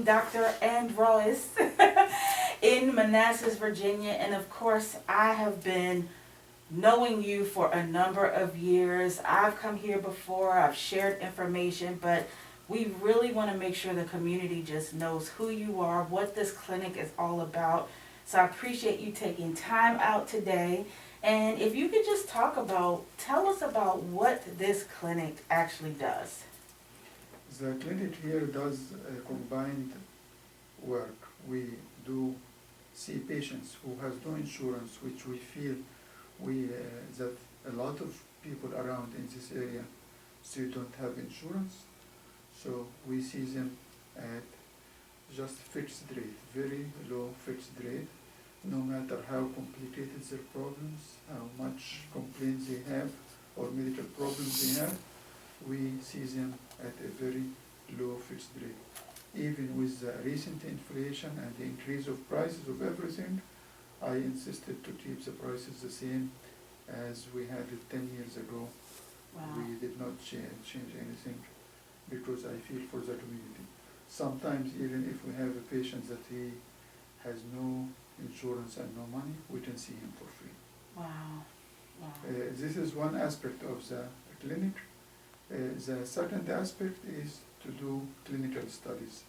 Dr. Andrawis in Manassas, Virginia, and of course I have been knowing you for a number of years. I've come here before, I've shared information, but we really want to make sure the community just knows who you are, what this clinic is all about. So I appreciate you taking time out today. And if you could just tell us about what this clinic actually does. The clinic here does combined work. We do see patients who has no insurance, which we feel that a lot of people around in this area still don't have insurance. So we see them at just fixed rate, very low fixed rate, no matter how complicated their problems, how much complaints they have or medical problems they have, we see them at a very low fixed rate. Even with the recent inflation and the increase of prices of everything, I insisted to keep the prices the same as we had it 10 years ago. Wow. We did not change anything because I feel for the community. Sometimes even if we have a patient that he has no insurance and no money, we can see him for free. Wow. Wow. This is one aspect of the clinic. The second aspect is to do clinical studies.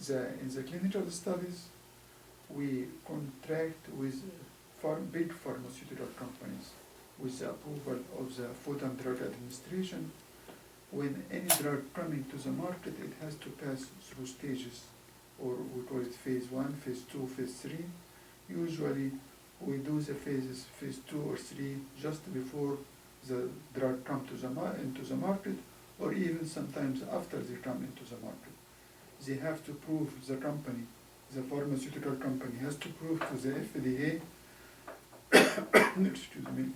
In the clinical studies, we contract with big pharmaceutical companies with the approval of the Food and Drug Administration. When any drug coming to the market, it has to pass through stages, or we call it phase 1, phase 2, phase 3. Usually we do the phases, phase 2 or 3, just before the drug comes into the market, or even sometimes after they come into the market. They have to prove, the pharmaceutical company has to prove to the FDA excuse me,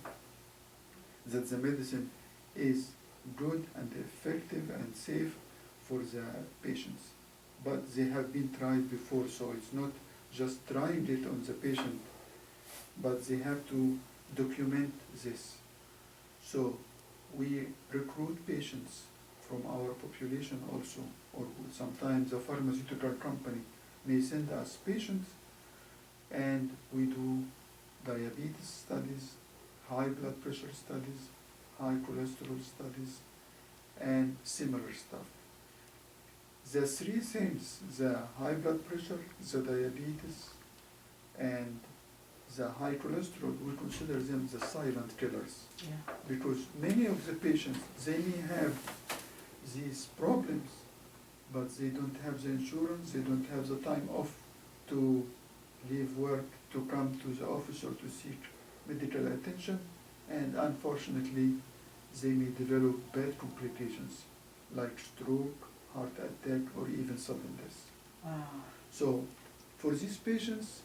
that the medicine is good and effective and safe for the patients. But they have been tried before, so it's not just trying it on the patient, but they have to document this. So we recruit patients from our population also, or sometimes a pharmaceutical company may send us patients, and we do diabetes studies, high blood pressure studies, high cholesterol studies, and similar stuff. The three things, the high blood pressure, the diabetes, and the high cholesterol, we consider them the silent killers. Yeah. Because many of the patients, they may have these problems, but they don't have the insurance, they don't have the time off to leave work, to come to the office or to seek medical attention, and unfortunately, they may develop bad complications like stroke, heart attack, or even sudden death. Wow. So, for these patients,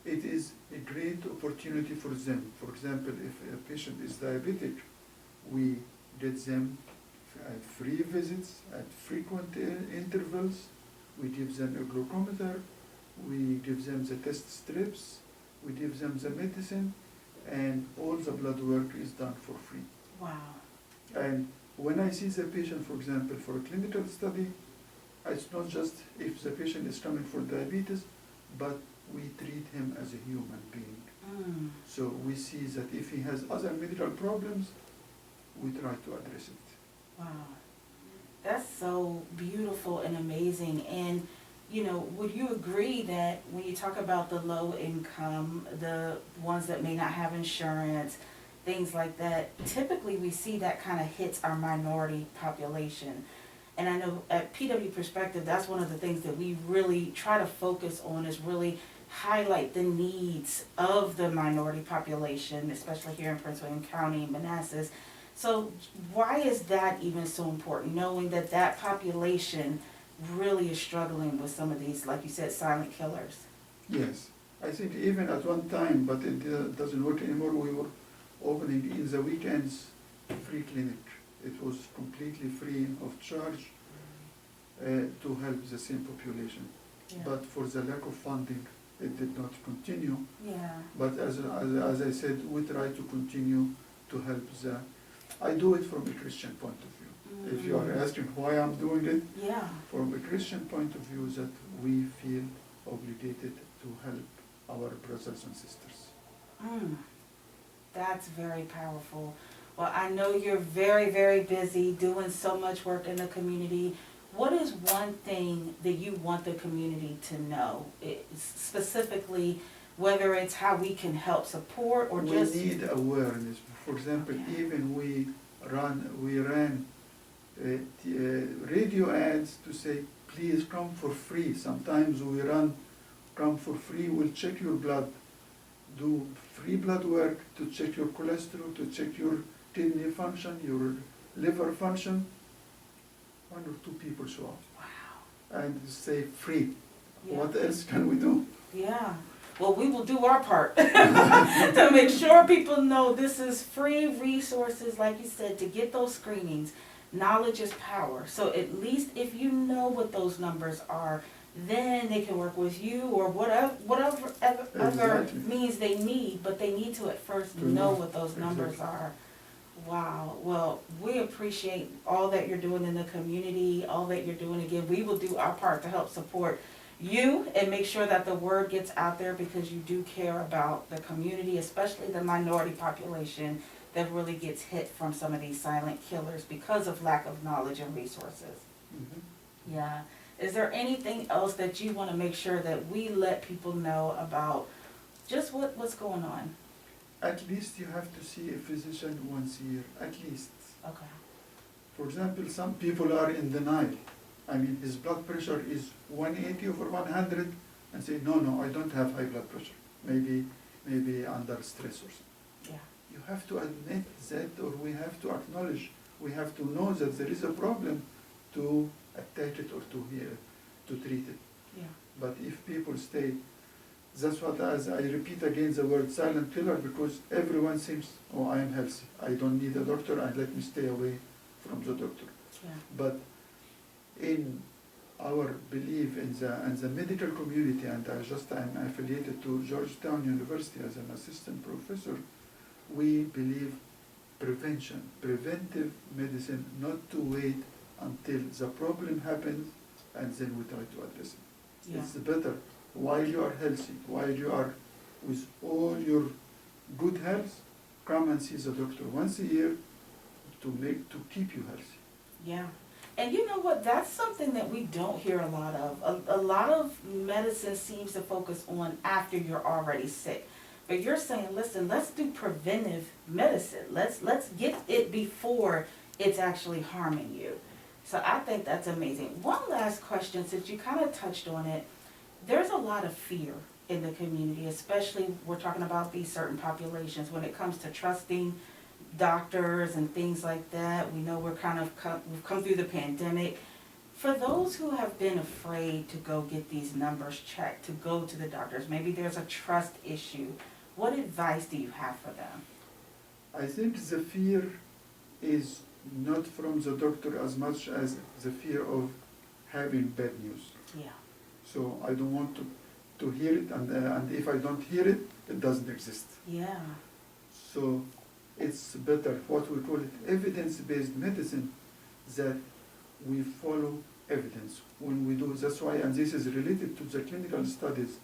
it is a great opportunity for them. For example, if a patient is diabetic, we get them free visits at frequent intervals. We give them a glucometer, we give them the test strips, we give them the medicine, and all the blood work is done for free. Wow. And when I see the patient, for example, for a clinical study, it's not just if the patient is coming for diabetes, but we treat him as a human being. Mm. So we see that if he has other medical problems, we try to address it. Wow. That's so beautiful and amazing. And, you know, would you agree that when you talk about the low income, the ones that may not have insurance, things like that, typically we see that kind of hits our minority population. And I know at PW Perspective, that's one of the things that we really try to focus on, is really highlight the needs of the minority population, especially here in Prince William County, Manassas. So why is that even so important, knowing that that population really is struggling with some of these, like you said, silent killers? Yes, I think even at one time, but it doesn't work anymore, we were opening in the weekends free clinic. It was completely free of charge to help the same population. Yeah. But for the lack of funding, it did not continue. Yeah. But as I said, we try to continue to help I do it from a Christian point of view. If you are asking why I'm doing it, Yeah. from a Christian point of view, that we feel obligated to help our brothers and sisters. That's very powerful. Well, I know you're very, very busy doing so much work in the community. What is one thing that you want the community to know? Specifically, whether it's how we can help support or just... We need awareness. For example, Okay. even we ran radio ads to say, please come for free. Sometimes we run, come for free, we'll check your blood, do free blood work to check your cholesterol, to check your kidney function, your liver function. 1 or 2 people show up. Wow. And say free. Yeah. What else can we do? Yeah. Well, we will do our part to make sure people know this is free resources, like you said, to get those screenings. Knowledge is power. So at least if you know what those numbers are, then they can work with you or whatever other Exactly. means they need, but they need to at first To know know. what those numbers Exactly. are. Wow. Well, we appreciate all that you're doing in the community, all that you're doing. Again, we will do our part to help support you and make sure that the word gets out there, because you do care about the community, especially the minority population that really gets hit from some of these silent killers because of lack of knowledge and resources. Mhm. Yeah. Is there anything else that you want to make sure that we let people know about just what's going on? At least you have to see a physician once a year, at least. Okay. For example, some people are in denial. I mean, his blood pressure is 180 over 100, and say, no, I don't have high blood pressure. Maybe under stress or something. Yeah. You have to admit that, or we have to acknowledge, we have to know that there is a problem to attack it or to treat it. Yeah. But if people stay, that's what, as I repeat again the word silent killer, because everyone seems, oh, I am healthy, I don't need a doctor, and let me stay away from the doctor. Yeah. But in our belief in the medical community, and I'm affiliated to Georgetown University as an assistant professor, we believe preventive medicine, not to wait until the problem happens and then we try to address it. Yeah. It's better while you are healthy, while you are with all your good health, come and see the doctor once a year to keep you healthy. Yeah. And you know what? That's something that we don't hear a lot of. A lot of medicine seems to focus on after you're already sick. But you're saying, listen, let's do preventive medicine. Let's get it before it's actually harming you. So I think that's amazing. One last question, since you kind of touched on it. There's a lot of fear in the community, especially we're talking about these certain populations when it comes to trusting doctors and things like that. We know we've come through the pandemic. For those who have been afraid to go get these numbers checked, to go to the doctors, maybe there's a trust issue, what advice do you have for them? I think the fear is not from the doctor as much as the fear of having bad news. Yeah. So I don't want to hear it, and if I don't hear it, it doesn't exist. Yeah. So it's better, what we call it, evidence-based medicine, that we follow evidence when we do. That's why, and this is related to the clinical studies.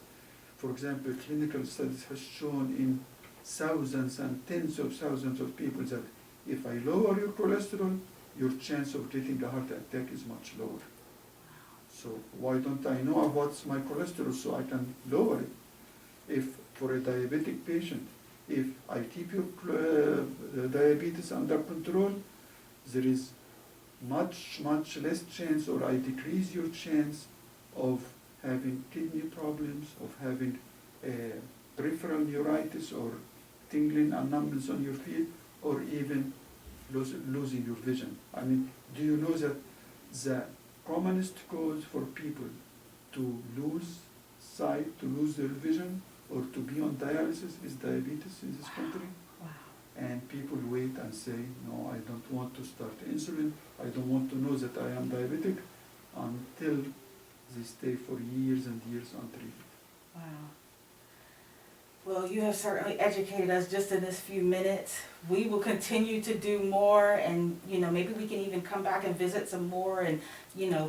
For example, clinical studies has shown in thousands and tens of thousands of people that if I lower your cholesterol, your chance of getting a heart attack is much lower. So why don't I know what's my cholesterol so I can lower it? If for a diabetic patient, if I keep your diabetes under control, there is much less chance, or I decrease your chance of having kidney problems, of having peripheral neuritis or tingling and numbness on your feet, or even losing your vision. I mean, do you know that the commonest cause for people to lose sight, to lose their vision, or to be on dialysis is diabetes in this country? Wow. And people wait and say, no, I don't want to start insulin, I don't want to know that I am diabetic, until they stay for years and years untreated. Wow. Well, you have certainly educated us just in this few minutes. We will continue to do more, and, maybe we can even come back and visit some more and,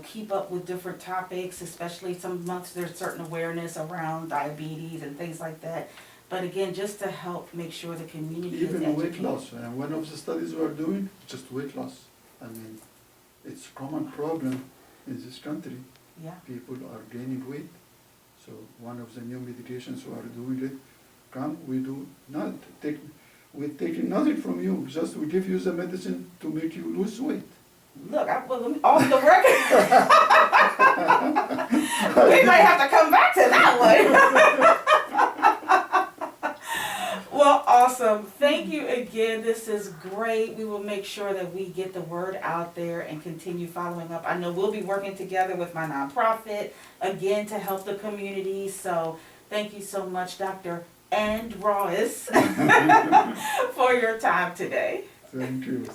keep up with different topics, especially some months there's certain awareness around diabetes and things like that. But again, just to help make sure the community is Even weight educated. loss, and one of the studies we are doing, just weight loss. I mean, it's a common problem in this country. Yeah. People are gaining weight. So one of the new medications we are doing it, we do not take, we're taking nothing from you, just we give you the medicine to make you lose weight. Look, off the record. We might have to come back to that one. Well, awesome. Thank you again. This is great. We will make sure that we get the word out there and continue following up. I know we'll be working together with my nonprofit again to help the community. So thank you so much, Dr. Andrawis, for your time today. Thank you.